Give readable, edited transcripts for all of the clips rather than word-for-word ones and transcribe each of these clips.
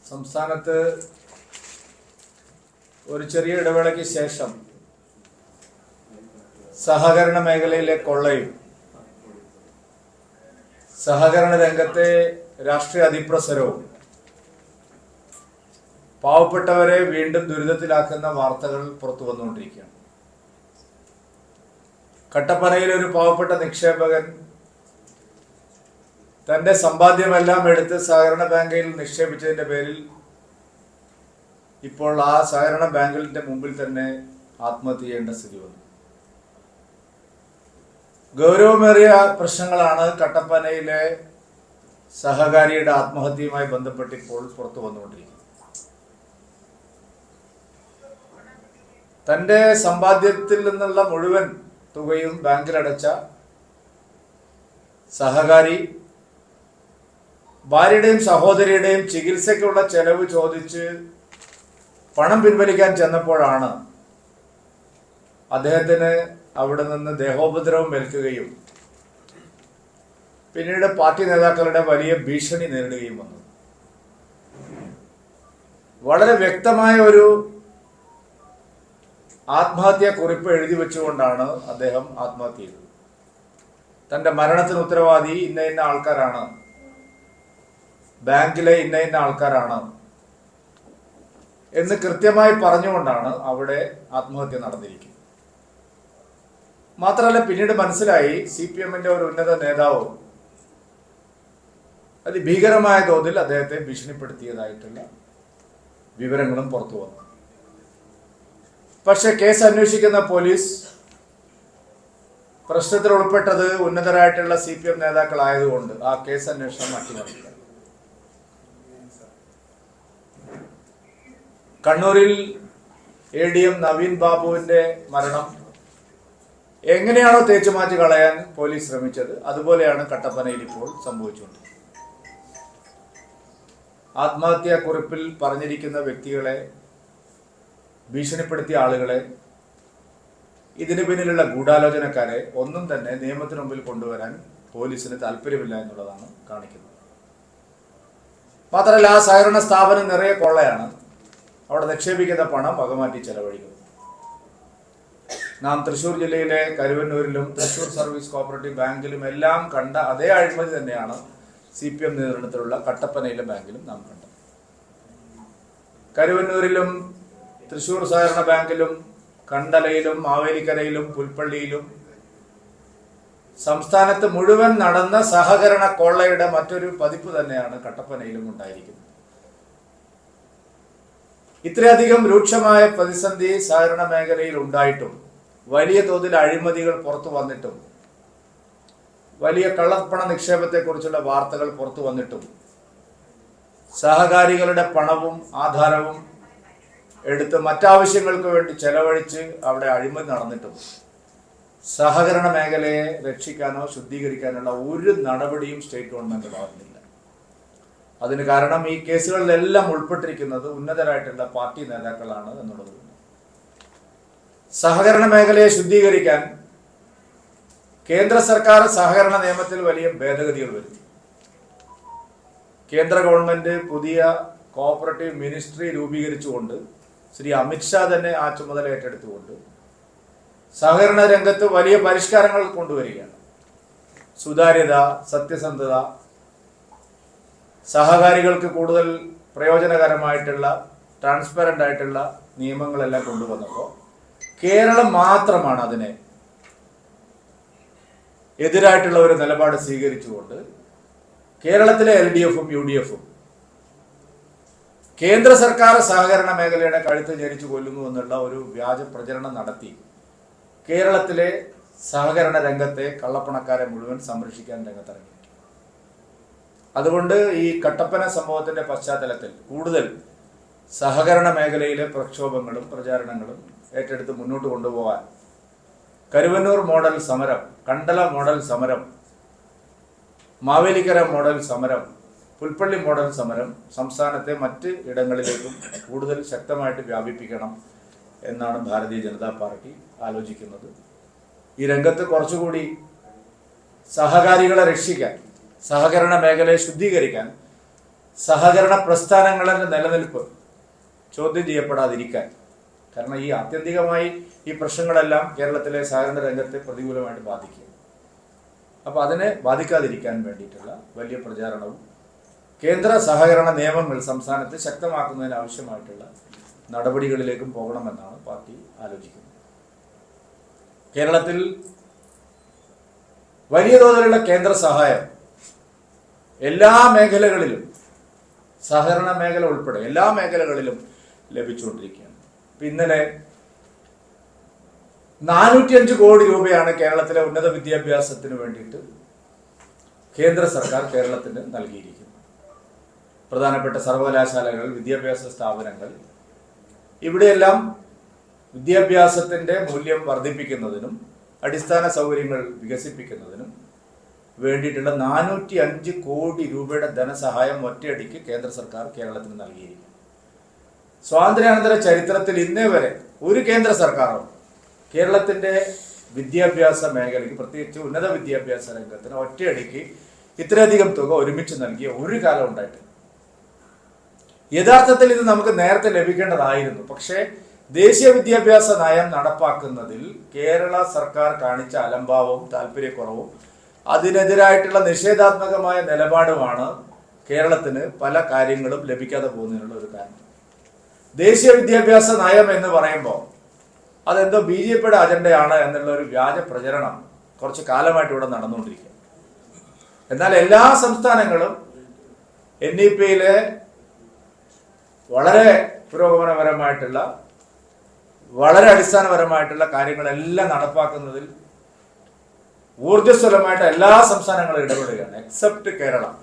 സംസ്ഥാനത്ത് ഒരു ചെറിയ ഇടവേളയ്ക്ക് ശേഷം സഹകരണ മേഖലയിലെ കൊള്ളയും സഹകരണ രംഗത്തെ രാഷ്ട്രീയ അതിപ്രസരവും പാവപ്പെട്ടവരെ വീണ്ടും ദുരിതത്തിലാക്കുന്ന വാർത്തകൾ പുറത്തു വന്നുകൊണ്ടിരിക്കുകയാണ്. കട്ടപ്പനയിലെ ഒരു പാവപ്പെട്ട നിക്ഷേപകൻ തന്റെ സമ്പാദ്യമെല്ലാം എടുത്ത് സഹകരണ ബാങ്കിൽ നിക്ഷേപിച്ചതിന്റെ പേരിൽ ഇപ്പോൾ ആ സഹകരണ ബാങ്കിന്റെ മുമ്പിൽ തന്നെ ആത്മഹത്യ ചെയ്യേണ്ട സ്ഥിതി വന്നു. ഗൗരവമേറിയ പ്രശ്നങ്ങളാണ് കട്ടപ്പനയിലെ സഹകാരിയുടെ ആത്മഹത്യയുമായി ബന്ധപ്പെട്ട് ഇപ്പോൾ പുറത്തു വന്നുകൊണ്ടിരിക്കുന്നത്. തന്റെ സമ്പാദ്യത്തിൽ നിന്നുള്ള മുഴുവൻ തുകയും ബാങ്കിലടച്ച സഹകാരി ഭാര്യയുടെയും സഹോദരിയുടെയും ചികിത്സയ്ക്കുള്ള ചെലവ് ചോദിച്ച് പണം പിൻവലിക്കാൻ ചെന്നപ്പോഴാണ് അദ്ദേഹത്തിന് അവിടെ നിന്ന് ദേഹോപദ്രവം ഏൽക്കുകയും പിന്നീട് പാർട്ടി നേതാക്കളുടെ വലിയ ഭീഷണി നേരിടുകയും വന്നു. വളരെ വ്യക്തമായ ഒരു ആത്മഹത്യാ കുറിപ്പ് എഴുതി വെച്ചുകൊണ്ടാണ് അദ്ദേഹം ആത്മഹത്യ ചെയ്തത്. തന്റെ മരണത്തിന് ഉത്തരവാദി ഇന്ന ഇന്ന ആൾക്കാരാണ്, ബാങ്കിലെ ഇന്ന ഇന്ന ആൾക്കാരാണ് എന്ന് കൃത്യമായി പറഞ്ഞുകൊണ്ടാണ് അവിടെ ആത്മഹത്യ നടന്നിരിക്കുന്നത്. മാത്രമല്ല, പിന്നീട് മനസ്സിലായി CPM-ന്റെ ഒരു ഉന്നത നേതാവ് അതിഭീകരമായ തോതിൽ അദ്ദേഹത്തെ ഭീഷണിപ്പെടുത്തിയതായിട്ടുള്ള വിവരങ്ങളും പുറത്തു വന്നു. പക്ഷെ കേസ് അന്വേഷിക്കുന്ന പോലീസ് പ്രശ്നത്തിൽ ഉൾപ്പെട്ടത് ഉന്നതരായിട്ടുള്ള CPM നേതാക്കളായതുകൊണ്ട് ആ കേസ് അന്വേഷണം മാറ്റിമറിച്ചു. കണ്ണൂരിൽ ADM നവീൻ ബാബുവിന്റെ മരണം എങ്ങനെയാണോ തേച്ചുമാറ്റി കളയാൻ പോലീസ് ശ്രമിച്ചത്, അതുപോലെയാണ് കട്ടപ്പനയിൽ ഇപ്പോൾ സംഭവിച്ചുകൊണ്ടിരിക്കുന്നത്. ആത്മഹത്യാ കുറിപ്പിൽ പറഞ്ഞിരിക്കുന്ന വ്യക്തികളെ, ഭീഷണിപ്പെടുത്തിയ ആളുകളെ, ഇതിന് പിന്നിലുള്ള ഗൂഢാലോചനക്കാരെ ഒന്നും തന്നെ നിയമത്തിന് മുമ്പിൽ കൊണ്ടുവരാൻ പോലീസിന് താല്പര്യമില്ല എന്നുള്ളതാണ് കാണിക്കുന്നത്. മാത്രമല്ല, ആ സഹകരണ സ്ഥാപനം നിറയെ കൊള്ളയാണ്. അവിടെ നിക്ഷേപിക്കുന്ന പണം വകമാറ്റി ചെലവഴിക്കുന്നു. നാം തൃശ്ശൂർ ജില്ലയിലെ കരുവന്നൂരിലും തൃശ്ശൂർ സർവീസ് കോഓപ്പറേറ്റീവ് ബാങ്കിലും എല്ലാം കണ്ട അതേ അഴിമതി തന്നെയാണ് CPM നിയന്ത്രണത്തിലുള്ള കട്ടപ്പനയിലെ ബാങ്കിലും നാം കണ്ടത്. കരുവന്നൂരിലും തൃശ്ശൂർ സഹകരണ ബാങ്കിലും കണ്ടലയിലും മാവേലിക്കരയിലും പുൽപ്പള്ളിയിലും സംസ്ഥാനത്ത് മുഴുവൻ നടന്ന സഹകരണ കൊള്ളയുടെ മറ്റൊരു പതിപ്പ് തന്നെയാണ് കട്ടപ്പനയിലും ഉണ്ടായിരിക്കുന്നത്. ഇത്രയധികം രൂക്ഷമായ പ്രതിസന്ധി സഹകരണ മേഖലയിൽ ഉണ്ടായിട്ടും, വലിയ തോതിൽ അഴിമതികൾ പുറത്തു വന്നിട്ടും, വലിയ കള്ളപ്പണ നിക്ഷേപത്തെക്കുറിച്ചുള്ള വാർത്തകൾ പുറത്തു വന്നിട്ടും, സഹകാരികളുടെ പണവും ആധാരവും എടുത്ത് മറ്റാവശ്യങ്ങൾക്ക് വേണ്ടി ചെലവഴിച്ച് അവിടെ അഴിമതി നടന്നിട്ടും സഹകരണ മേഖലയെ രക്ഷിക്കാനോ ശുദ്ധീകരിക്കാനുള്ള ഒരു നടപടിയും സ്റ്റേറ്റ് ഗവൺമെന്റ് ഭാഗത്തില്ല. അതിന് കാരണം ഈ കേസുകളിലെല്ലാം ഉൾപ്പെട്ടിരിക്കുന്നത് ഉന്നതരായിട്ടുള്ള പാർട്ടി നേതാക്കളാണ് എന്നുള്ളത്. സഹകരണ മേഖലയെ ശുദ്ധീകരിക്കാൻ കേന്ദ്ര സർക്കാർ സഹകരണ നിയമത്തിൽ വലിയ ഭേദഗതികൾ വരുത്തി. കേന്ദ്ര ഗവൺമെന്റ് പുതിയ കോഓപ്പറേറ്റീവ് മിനിസ്ട്രി രൂപീകരിച്ചുകൊണ്ട് ശ്രീ അമിത്ഷാ തന്നെ ആ ചുമതല ഏറ്റെടുത്തുകൊണ്ട് സഹകരണ രംഗത്ത് വലിയ പരിഷ്കാരങ്ങൾ കൊണ്ടുവരികയാണ്. സുതാര്യത, സത്യസന്ധത, സഹകാരികൾക്ക് കൂടുതൽ പ്രയോജനകരമായിട്ടുള്ള ട്രാൻസ്പെറന്റ് ആയിട്ടുള്ള നിയമങ്ങളെല്ലാം കൊണ്ടുവന്നപ്പോൾ കേരളം മാത്രമാണ് അതിനെ എതിരായിട്ടുള്ള ഒരു നിലപാട് സ്വീകരിച്ചുകൊണ്ട് കേരളത്തിലെ LDF-ഉം UDF-ഉം കേന്ദ്ര സർക്കാർ സഹകരണ മേഖലയുടെ കഴുത്ത് ഞെരിച്ചു കൊല്ലുന്നു എന്നുള്ള ഒരു വ്യാജ പ്രചരണം നടത്തി കേരളത്തിലെ സഹകരണ രംഗത്തെ കള്ളപ്പണക്കാരെ മുഴുവൻ സംരക്ഷിക്കാൻ രംഗത്തിറങ്ങി. അതുകൊണ്ട് ഈ കട്ടപ്പന സംഭവത്തിന്റെ പശ്ചാത്തലത്തിൽ കൂടുതൽ സഹകരണ മേഖലയിലെ പ്രക്ഷോഭങ്ങളും പ്രചാരണങ്ങളും ഏറ്റെടുത്ത് മുന്നോട്ട് കൊണ്ടുപോകാൻ കരുവന്നൂർ മോഡൽ സമരം, കണ്ടല മോഡൽ സമരം, മാവേലിക്കര മോഡൽ സമരം, പുൽപ്പള്ളി മോഡൽ സമരം സംസ്ഥാനത്തെ മറ്റ് ഇടങ്ങളിലേക്കും കൂടുതൽ ശക്തമായിട്ട് വ്യാപിപ്പിക്കണം എന്നാണ് ഭാരതീയ ജനതാ പാർട്ടി ആലോചിക്കുന്നത്. ഈ രംഗത്ത് കുറച്ചുകൂടി സഹകാരികളെ രക്ഷിക്കാൻ, സഹകരണ മേഖലയെ ശുദ്ധീകരിക്കാൻ സഹകരണ പ്രസ്ഥാനങ്ങളുടെ നിലനിൽപ്പ് ചോദ്യം ചെയ്യപ്പെടാതിരിക്കാൻ. കാരണം ഈ ആത്യന്തികമായി ഈ പ്രശ്നങ്ങളെല്ലാം കേരളത്തിലെ സഹകരണ രംഗത്തെ പ്രതികൂലമായിട്ട് ബാധിക്കും. അപ്പോൾ അതിനെ ബാധിക്കാതിരിക്കാൻ വേണ്ടിയിട്ടുള്ള വലിയ പ്രചാരണവും കേന്ദ്ര സഹകരണ നിയമങ്ങൾ സംസ്ഥാനത്ത് ശക്തമാക്കുന്നതിന് ആവശ്യമായിട്ടുള്ള നടപടികളിലേക്കും പോകണമെന്നാണ് പാർട്ടി ആലോചിക്കുന്നത്. കേരളത്തിൽ വലിയ തോതിലുള്ള കേന്ദ്ര സഹായം എല്ലാ മേഖലകളിലും, സഹകരണ മേഖല ഉൾപ്പെടെ എല്ലാ മേഖലകളിലും ലഭിച്ചുകൊണ്ടിരിക്കുകയാണ്. ഇന്നലെ 405 കോടി രൂപയാണ് കേരളത്തിലെ ഉന്നത വിദ്യാഭ്യാസത്തിന് വേണ്ടിയിട്ട് കേന്ദ്ര സർക്കാർ കേരളത്തിന് നൽകിയിരിക്കുന്നത്. പ്രധാനപ്പെട്ട സർവകലാശാലകൾ, വിദ്യാഭ്യാസ സ്ഥാപനങ്ങൾ, ഇവിടെയെല്ലാം വിദ്യാഭ്യാസത്തിന്റെ മൂല്യം വർദ്ധിപ്പിക്കുന്നതിനും അടിസ്ഥാന സൗകര്യങ്ങൾ വികസിപ്പിക്കുന്നതിനും വേണ്ടിയിട്ടുള്ള 405 കോടി രൂപയുടെ ധനസഹായം ഒറ്റയടിക്ക് കേന്ദ്ര സർക്കാർ കേരളത്തിന് നൽകിയിരിക്കുന്നു. സ്വാതന്ത്ര്യാനന്തര ചരിത്രത്തിൽ ഇന്നേ വരെ ഒരു കേന്ദ്ര സർക്കാരും കേരളത്തിന്റെ വിദ്യാഭ്യാസ മേഖലയ്ക്ക്, പ്രത്യേകിച്ച് ഉന്നത വിദ്യാഭ്യാസ രംഗത്തിന് ഒറ്റയടിക്ക് ഇത്രയധികം തുക ഒരുമിച്ച് നൽകിയ ഒരു കാലം ഉണ്ടായിട്ടില്ല. യഥാർത്ഥത്തിൽ ഇത് നമുക്ക് നേരത്തെ ലഭിക്കേണ്ടതായിരുന്നു. പക്ഷേ ദേശീയ വിദ്യാഭ്യാസ നയം നടപ്പാക്കുന്നതിൽ കേരള സർക്കാർ കാണിച്ച അലംഭാവവും താല്പര്യക്കുറവും അതിനെതിരായിട്ടുള്ള നിഷേധാത്മകമായ നിലപാടുമാണ് കേരളത്തിന് പല കാര്യങ്ങളും ലഭിക്കാതെ പോകുന്നതിനുള്ള ഒരു കാരണം. ദേശീയ വിദ്യാഭ്യാസ നയം എന്ന് പറയുമ്പോൾ അതെന്തോ BJPയുടെ അജണ്ടയാണ് എന്നുള്ള ഒരു വ്യാജ പ്രചരണം കുറച്ച് കാലമായിട്ട് ഇവിടെ നടന്നുകൊണ്ടിരിക്കുക. എന്നാൽ എല്ലാ സംസ്ഥാനങ്ങളും NEP-യിലെ വളരെ പുരോഗമനപരമായിട്ടുള്ള, വളരെ അടിസ്ഥാനപരമായിട്ടുള്ള കാര്യങ്ങളെല്ലാം നടപ്പാക്കുന്നതിൽ ഊർജ്ജസ്വലമായിട്ട് എല്ലാ സംസ്ഥാനങ്ങളും ഇടപെടുകയാണ്, എക്സെപ്റ്റ് കേരളം.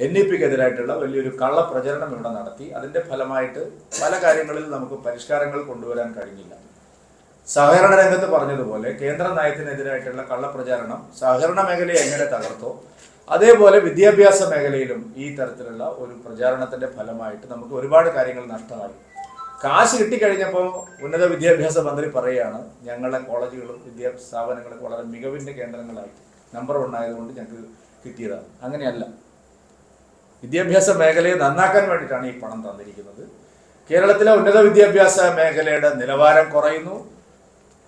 NEP-ക്കെതിരായിട്ടുള്ള വലിയൊരു കള്ളപ്രചരണം ഇവിടെ നടത്തി. അതിന്റെ ഫലമായിട്ട് പല കാര്യങ്ങളിൽ നമുക്ക് പരിഷ്കാരങ്ങൾ കൊണ്ടുവരാൻ കഴിഞ്ഞില്ല. സഹകരണ രംഗത്ത് പറഞ്ഞതുപോലെ കേന്ദ്ര നയത്തിനെതിരായിട്ടുള്ള കള്ളപ്രചാരണം സഹകരണ മേഖലയെ എങ്ങനെ തകർത്തോ അതേപോലെ വിദ്യാഭ്യാസ മേഖലയിലും ഈ തരത്തിലുള്ള ഒരു പ്രചാരണത്തിന്റെ ഫലമായിട്ട് നമുക്ക് ഒരുപാട് കാര്യങ്ങൾ നഷ്ടമായി. കാശ് കിട്ടിക്കഴിഞ്ഞപ്പോൾ ഉന്നത വിദ്യാഭ്യാസ മന്ത്രി പറയുകയാണ്, ഞങ്ങളുടെ കോളേജുകളും വിദ്യാഭ്യാസ സ്ഥാപനങ്ങളും വളരെ മികവിന്റെ കേന്ദ്രങ്ങളായി നമ്പർ 1 ആയതുകൊണ്ട് ഞങ്ങൾക്ക് കിട്ടിയതാണ്. അങ്ങനെയല്ല. വിദ്യാഭ്യാസ മേഖലയെ നന്നാക്കാൻ വേണ്ടിയിട്ടാണ് ഈ പണം തന്നിരിക്കുന്നത്. കേരളത്തിലെ ഉന്നത വിദ്യാഭ്യാസ മേഖലയുടെ നിലവാരം കുറയുന്നു.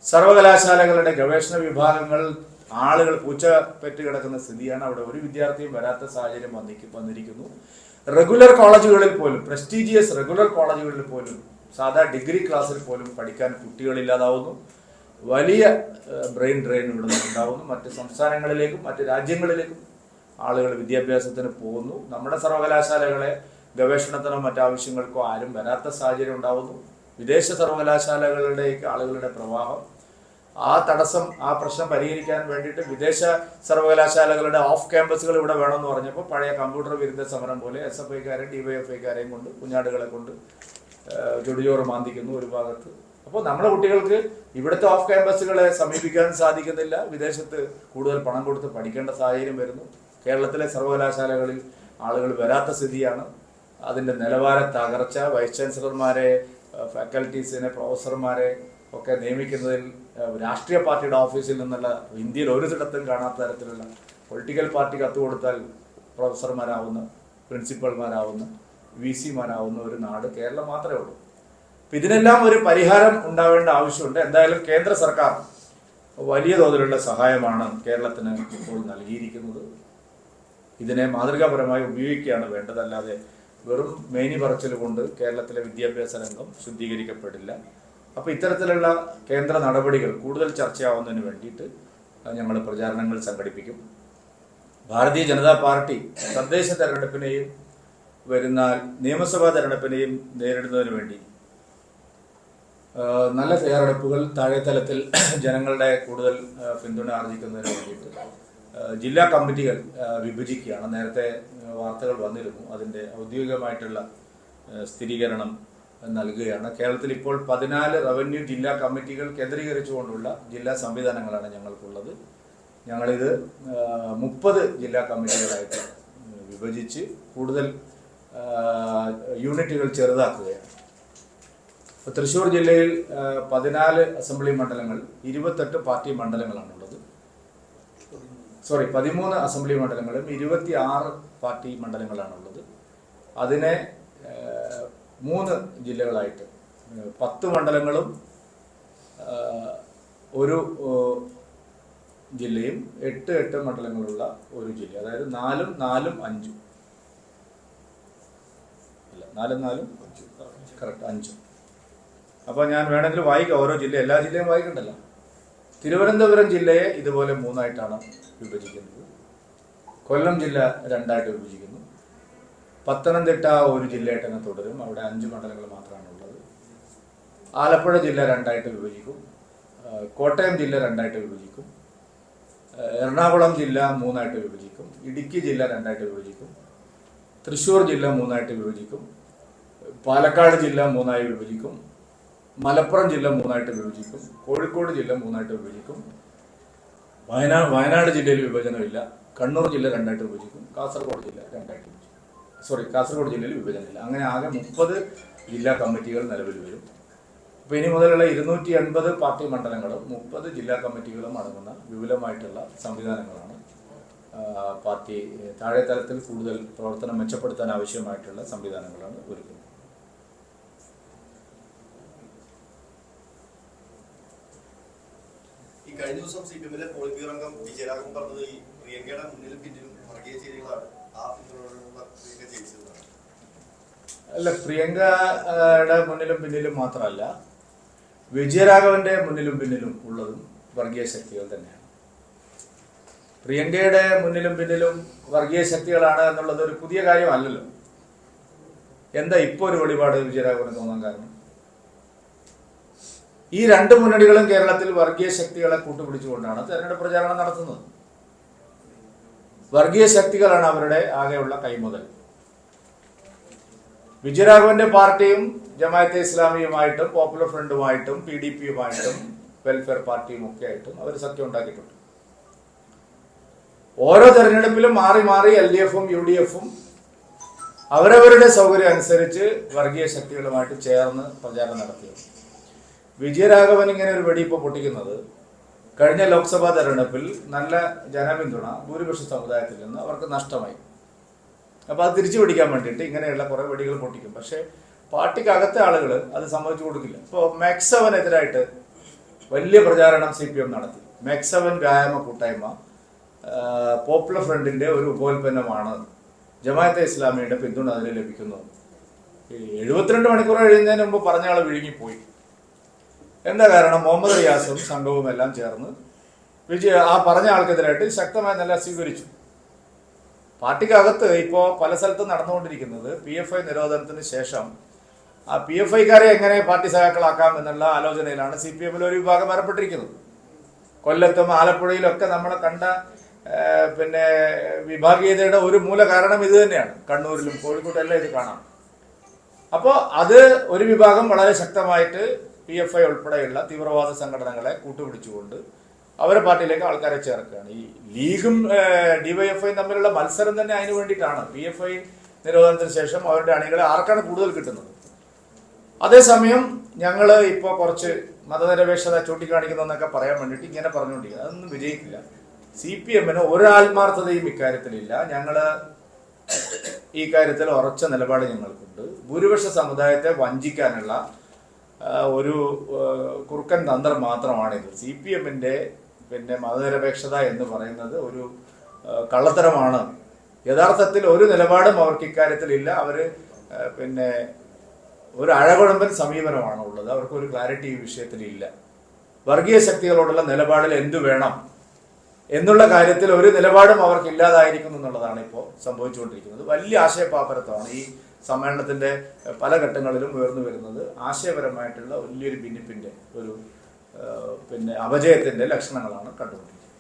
സർവകലാശാലകളുടെ ഗവേഷണ വിഭാഗങ്ങൾ ആളുകൾ പൂച്ച പെറ്റ് കിടക്കുന്ന സ്ഥിതിയാണ്. അവിടെ ഒരു വിദ്യാർത്ഥിയും വരാത്ത സാഹചര്യം വന്നിരിക്കുന്നു. റെഗുലർ കോളേജുകളിൽ പോലും, പ്രസ്റ്റീജിയസ് റെഗുലർ കോളേജുകളിൽ പോലും, സാധാ ഡിഗ്രി ക്ലാസ്സിൽ പോലും പഠിക്കാൻ കുട്ടികളില്ലാതാവുന്നു. വലിയ ബ്രെയിൻ ഡ്രെയിൻ ഇവിടെ ഉണ്ടാവുന്നു. മറ്റ് സംസ്ഥാനങ്ങളിലേക്കും മറ്റ് രാജ്യങ്ങളിലേക്കും ആളുകൾ വിദ്യാഭ്യാസത്തിന് പോകുന്നു. നമ്മുടെ സർവകലാശാലകളെ ഗവേഷണത്തിനോ മറ്റാവശ്യങ്ങൾക്കോ ആരും വരാത്ത സാഹചര്യം ഉണ്ടാവുന്നു. വിദേശ സർവകലാശാലകളുടേക്ക് ആളുകളുടെ പ്രവാഹം, ആ തടസ്സം, ആ പ്രശ്നം പരിഹരിക്കാൻ വേണ്ടിയിട്ട് വിദേശ സർവകലാശാലകളുടെ ഓഫ് ക്യാമ്പസുകൾ ഇവിടെ വേണമെന്ന് പറഞ്ഞപ്പോൾ പഴയ കമ്പ്യൂട്ടർ വിരുദ്ധ സമരം പോലെ SFIക്കാരെയും DYFIക്കാരെയും കൊണ്ട്, കുഞ്ഞാടുകളെ കൊണ്ട് ചുടുചോറ് മാന്തിക്കുന്നു ഒരു ഭാഗത്ത്. അപ്പോൾ നമ്മുടെ കുട്ടികൾക്ക് ഇവിടുത്തെ ഓഫ് ക്യാമ്പസുകളെ സമീപിക്കാൻ സാധിക്കുന്നില്ല. വിദേശത്ത് കൂടുതൽ പണം കൊടുത്ത് പഠിക്കേണ്ട സാഹചര്യം വരുന്നു. കേരളത്തിലെ സർവകലാശാലകളിൽ ആളുകൾ വരാത്ത സ്ഥിതിയാണ്. അതിൻ്റെ നിലവാര തകർച്ച, വൈസ് ചാൻസലർമാരെ, ഫാക്കൽറ്റീസിനെ, പ്രൊഫസർമാരെ ഒക്കെ നിയമിക്കുന്നതിൽ രാഷ്ട്രീയ പാർട്ടിയുടെ ഓഫീസിൽ നിന്നുള്ള ഇന്ത്യയിൽ ഒരു സ്ഥലത്തും കാണാത്ത തരത്തിലുള്ള പൊളിറ്റിക്കൽ പാർട്ടി കത്ത് കൊടുത്താൽ പ്രൊഫസർമാരാവുന്ന, പ്രിൻസിപ്പൽമാരാവുന്ന, VCമാരാവുന്ന ഒരു നാട് കേരളം മാത്രമേ ഉള്ളൂ. അപ്പം ഇതിനെല്ലാം ഒരു പരിഹാരം ഉണ്ടാവേണ്ട ആവശ്യമുണ്ട്. എന്തായാലും കേന്ദ്ര സർക്കാർ വലിയ തോതിലുള്ള സഹായമാണ് കേരളത്തിന് ഇപ്പോൾ നൽകിയിരിക്കുന്നത്. ഇതിനെ മാതൃകാപരമായി ഉപയോഗിക്കുകയാണ് വേണ്ടത്. അല്ലാതെ വെറും മേനി പറച്ചിൽ കൊണ്ട് കേരളത്തിലെ വിദ്യാഭ്യാസ രംഗം ശുദ്ധീകരിക്കപ്പെടില്ല. അപ്പോൾ ഇത്തരത്തിലുള്ള കേന്ദ്ര നടപടികൾ കൂടുതൽ ചർച്ചയാവുന്നതിന് വേണ്ടിയിട്ട് ഞങ്ങൾ പ്രചാരണങ്ങൾ സംഘടിപ്പിക്കും. ഭാരതീയ ജനതാ പാർട്ടി തദ്ദേശ തെരഞ്ഞെടുപ്പിനെയും വരുന്ന നിയമസഭാ തെരഞ്ഞെടുപ്പിനെയും നേരിടുന്നതിന് വേണ്ടി നല്ല തയ്യാറെടുപ്പുകൾ താഴെത്തലത്തിൽ ജനങ്ങളുടെ കൂടുതൽ പിന്തുണ ആർജിക്കുന്നതിന് വേണ്ടിയിട്ട് ജില്ലാ കമ്മിറ്റികൾ വിഭജിക്കുകയാണ്. നേരത്തെ വാർത്തകൾ വന്നിരുന്നു. അതിൻ്റെ ഔദ്യോഗികമായിട്ടുള്ള സ്ഥിരീകരണം നൽകുകയാണ്. കേരളത്തിൽ ഇപ്പോൾ 14 റവന്യൂ ജില്ലാ കമ്മിറ്റികൾ കേന്ദ്രീകരിച്ചുകൊണ്ടുള്ള ജില്ലാ സംവിധാനങ്ങളാണ് ഞങ്ങൾക്കുള്ളത്. ഞങ്ങളിത് 30 ജില്ലാ കമ്മിറ്റികളായിട്ട് വിഭജിച്ച് കൂടുതൽ യൂണിറ്റുകൾ ചെറുതാക്കുകയാണ്. ഇപ്പോൾ തൃശ്ശൂർ ജില്ലയിൽ 14 അസംബ്ലി മണ്ഡലങ്ങൾ, 28 പാർട്ടി മണ്ഡലങ്ങളാണുള്ളത്. 13 അസംബ്ലി മണ്ഡലങ്ങളും 26 പാർട്ടി മണ്ഡലങ്ങളാണുള്ളത്. അതിനെ 3 ജില്ലകളായിട്ട് 10 മണ്ഡലങ്ങളും ഒരു ജില്ലയും 8 മണ്ഡലങ്ങളുള്ള ഒരു ജില്ല, അതായത് 4 4 5 അല്ല 4 4 കറക്റ്റ് 5. അപ്പോൾ ഞാൻ വേണമെങ്കിൽ വായിക്കാം ഓരോ ജില്ല, എല്ലാ ജില്ലയും വായിക്കണ്ടല്ലോ. തിരുവനന്തപുരം ജില്ലയെ ഇതുപോലെ 3ആയിട്ടാണ് വിഭജിക്കുന്നത്. കൊല്ലം ജില്ല 2ആയിട്ട് വിഭജിക്കുന്നു. പത്തനംതിട്ട ഒരു ജില്ലയായിട്ട് തന്നെ തുടരും, അവിടെ 5 മണ്ഡലങ്ങൾ മാത്രമാണ് ഉള്ളത്. ആലപ്പുഴ ജില്ല 2ആയിട്ട് വിഭജിക്കും. കോട്ടയം ജില്ല 2ആയിട്ട് വിഭജിക്കും. എറണാകുളം ജില്ല 3ആയിട്ട് വിഭജിക്കും. ഇടുക്കി ജില്ല 2ആയിട്ട് വിഭജിക്കും. തൃശ്ശൂർ ജില്ല 3ആയിട്ട് വിഭജിക്കും. പാലക്കാട് ജില്ല 3ആയി വിഭജിക്കും. മലപ്പുറം ജില്ല 3ആയിട്ട് വിഭജിക്കും. കോഴിക്കോട് ജില്ല 3ആയിട്ട് വിഭജിക്കും. വയനാട് ജില്ലയിൽ വിഭജനമില്ല. കണ്ണൂർ ജില്ല 2ആയിട്ട് വിഭജിക്കും. കാസർഗോഡ് ജില്ല 2ആയിട്ട് വിഭജിക്കും. കാസർഗോഡ് ജില്ലയിൽ വിഭജനമില്ല. അങ്ങനെ ആകെ 30 ജില്ലാ കമ്മിറ്റികൾ നിലവിൽ വരും. അപ്പോൾ ഇനി മുതലുള്ള 280 പാർട്ടി മണ്ഡലങ്ങളും 30 ജില്ലാ കമ്മിറ്റികളും അടങ്ങുന്ന വിപുലമായിട്ടുള്ള സംവിധാനങ്ങളാണ് പാർട്ടി താഴെ തലത്തിൽ കൂടുതൽ പ്രവർത്തനം മെച്ചപ്പെടുത്താൻ ആവശ്യമായിട്ടുള്ള സംവിധാനങ്ങളാണ് ഒരുക്കുന്നത്. ഈ കഴിഞ്ഞ ദിവസം CPM-ലെ പോളിറ്റ് ബ്യൂറോ അംഗം വിജയരാഘവൻ പറഞ്ഞത് ഈ പ്രിയങ്കയുടെ മുന്നിലും പിന്നിലും വർഗീയ ചേരികളാണ്, ആ അല്ല, പ്രിയങ്കയുടെ മുന്നിലും പിന്നിലും മാത്രമല്ല, വിജയരാഘവന്റെ മുന്നിലും പിന്നിലും ഉള്ളതും വർഗീയ ശക്തികൾ തന്നെയാണ്. പ്രിയങ്കയുടെ മുന്നിലും പിന്നിലും വർഗീയ ശക്തികളാണ് എന്നുള്ളത് ഒരു പുതിയ കാര്യമല്ലല്ലോ. എന്താ ഇപ്പോ ഒരു വെളിപാട് വിജയരാഘവന് തോന്നാൻ കാരണം? ഈ 2 മുന്നണികളും കേരളത്തിൽ വർഗീയ ശക്തികളെ കൂട്ടുപിടിച്ചുകൊണ്ടാണ് തെരഞ്ഞെടുപ്പ് പ്രചാരണം നടത്തുന്നത്. വർഗീയ ശക്തികളാണ് അവരുടെ ആകെയുള്ള കൈമുതൽ. വിജയരാഘവന്റെ പാർട്ടിയും ജമാഅത്തെ ഇസ്ലാമിയുമായിട്ടും പോപ്പുലർ ഫ്രണ്ടുമായിട്ടും PDP-യുമായിട്ടും വെൽഫെയർ പാർട്ടിയും ഒക്കെ ആയിട്ടും അവർ സഖ്യം ഉണ്ടാക്കിയിട്ടുണ്ട്. ഓരോ തെരഞ്ഞെടുപ്പിലും മാറി മാറി LDF-ഉം UDF-ഉം അവരവരുടെ സൗകര്യം അനുസരിച്ച് വർഗീയ ശക്തികളുമായിട്ട് ചേർന്ന് പ്രചാരണം നടത്തിയത്. വിജയരാഘവൻ ഇങ്ങനെ ഒരു വെടിയിപ്പ് പൊട്ടിക്കുന്നത് കഴിഞ്ഞ ലോക്സഭാ തെരഞ്ഞെടുപ്പിൽ നല്ല ജനപിന്തുണ ഭൂരിപക്ഷ സമുദായത്തിൽ നിന്ന് അവർക്ക് നഷ്ടമായി. അപ്പൊ അത് തിരിച്ചു പിടിക്കാൻ വേണ്ടിയിട്ട് ഇങ്ങനെയുള്ള കുറെ വെടികൾ പൊട്ടിക്കും. പക്ഷെ പാർട്ടിക്കകത്തെ ആളുകൾ അത് സമ്മതിച്ചു കൊടുക്കില്ല. ഇപ്പോൾ മെക്സവനെതിരായിട്ട് വലിയ പ്രചാരണം CPM നടത്തി. മെക്സവൻ വ്യായാമ കൂട്ടായ്മ പോപ്പുലർ ഫ്രണ്ടിന്റെ ഒരു ഉപോൽപ്പന്നമാണ്, ജമാഅത്തെ ഇസ്ലാമിയുടെ പിന്തുണ അതിന് ലഭിക്കുന്നു. 72 മണിക്കൂർ കഴിയുന്നതിന് മുമ്പ് പറഞ്ഞ ആൾ വിഴുങ്ങിപ്പോയി. എന്താ കാരണം? മുഹമ്മദ് റിയാസും സംഘവും എല്ലാം ചേർന്ന് ആ പറഞ്ഞ ആൾക്കെതിരായിട്ട് ശക്തമായ നില സ്വീകരിച്ചു. പാർട്ടിക്കകത്ത് ഇപ്പോൾ പല സ്ഥലത്തും നടന്നുകൊണ്ടിരിക്കുന്നത് PFI നിരോധനത്തിന് ശേഷം ആ PFI-കാരെ എങ്ങനെ പാർട്ടി സഖാക്കളാക്കാം എന്നുള്ള ആലോചനയിലാണ് CPM-ൽ ഒരു വിഭാഗം ഏർപ്പെട്ടിരിക്കുന്നത്. കൊല്ലത്തും ആലപ്പുഴയിലും ഒക്കെ നമ്മൾ കണ്ട വിഭാഗീയതയുടെ ഒരു മൂല കാരണം ഇത് തന്നെയാണ്. കണ്ണൂരിലും കോഴിക്കോട്ടും എല്ലാം ഇത് കാണാം. അപ്പോൾ അത് ഒരു വിഭാഗം വളരെ ശക്തമായിട്ട് PFI ഉൾപ്പെടെയുള്ള തീവ്രവാദ സംഘടനകളെ കൂട്ടുപിടിച്ചുകൊണ്ട് അവരെ പാർട്ടിയിലേക്ക് ആൾക്കാരെ ചേർക്കുകയാണ്. ഈ ലീഗും DYFI തമ്മിലുള്ള മത്സരം തന്നെ അതിനു വേണ്ടിയിട്ടാണ്. PFI നിരോധനത്തിന് ശേഷം അവരുടെ അണികളെ ആർക്കാണ് കൂടുതൽ കിട്ടുന്നത്. അതേസമയം ഞങ്ങൾ ഇപ്പോൾ കുറച്ച് മതനിരപേക്ഷത ചൂണ്ടിക്കാണിക്കുന്നതെന്നൊക്കെ പറയാൻ വേണ്ടിയിട്ട് ഇങ്ങനെ പറഞ്ഞുകൊണ്ടിരിക്കുക, അതൊന്നും വിജയിക്കില്ല. CPM-ന് ഒരാത്മാർത്ഥതയും ഇക്കാര്യത്തിലില്ല. ഞങ്ങൾ ഈ കാര്യത്തിൽ ഉറച്ച നിലപാട് ഞങ്ങൾക്കുണ്ട്. ഭൂരിപക്ഷ സമുദായത്തെ വഞ്ചിക്കാനുള്ള ഒരു കുറുക്കൻ തന്ത്രം മാത്രമാണിത്. CPM-ന്റെ മതനിരപേക്ഷത എന്ന് പറയുന്നത് ഒരു കള്ളത്തരമാണ്. യഥാർത്ഥത്തിൽ ഒരു നിലപാടും അവർക്ക് ഇക്കാര്യത്തിലില്ല. അവര് ഒരു അഴകുഴമ്പൻ സമീപനമാണ് ഉള്ളത്. അവർക്ക് ഒരു ക്ലാരിറ്റി ഈ വിഷയത്തിലില്ല. വർഗീയ ശക്തികളോടുള്ള നിലപാടിൽ എന്തു വേണം എന്നുള്ള കാര്യത്തിൽ ഒരു നിലപാടും അവർക്ക് ഇല്ലാതായിരിക്കുന്നു എന്നുള്ളതാണ് ഇപ്പോൾ സംഭവിച്ചുകൊണ്ടിരിക്കുന്നത്. വലിയ ആശയപാപ്പരത്വമാണ് ഈ സമ്മേളനത്തിന്റെ പല ഘട്ടങ്ങളിലും ഉയർന്നു വരുന്നത്. ആശയപരമായിട്ടുള്ള വലിയൊരു ഭിന്നിപ്പിന്റെ ഒരു അപജയത്തിന്റെ ലക്ഷണങ്ങളാണ് കണ്ടുകൊണ്ടിരിക്കുന്നത്.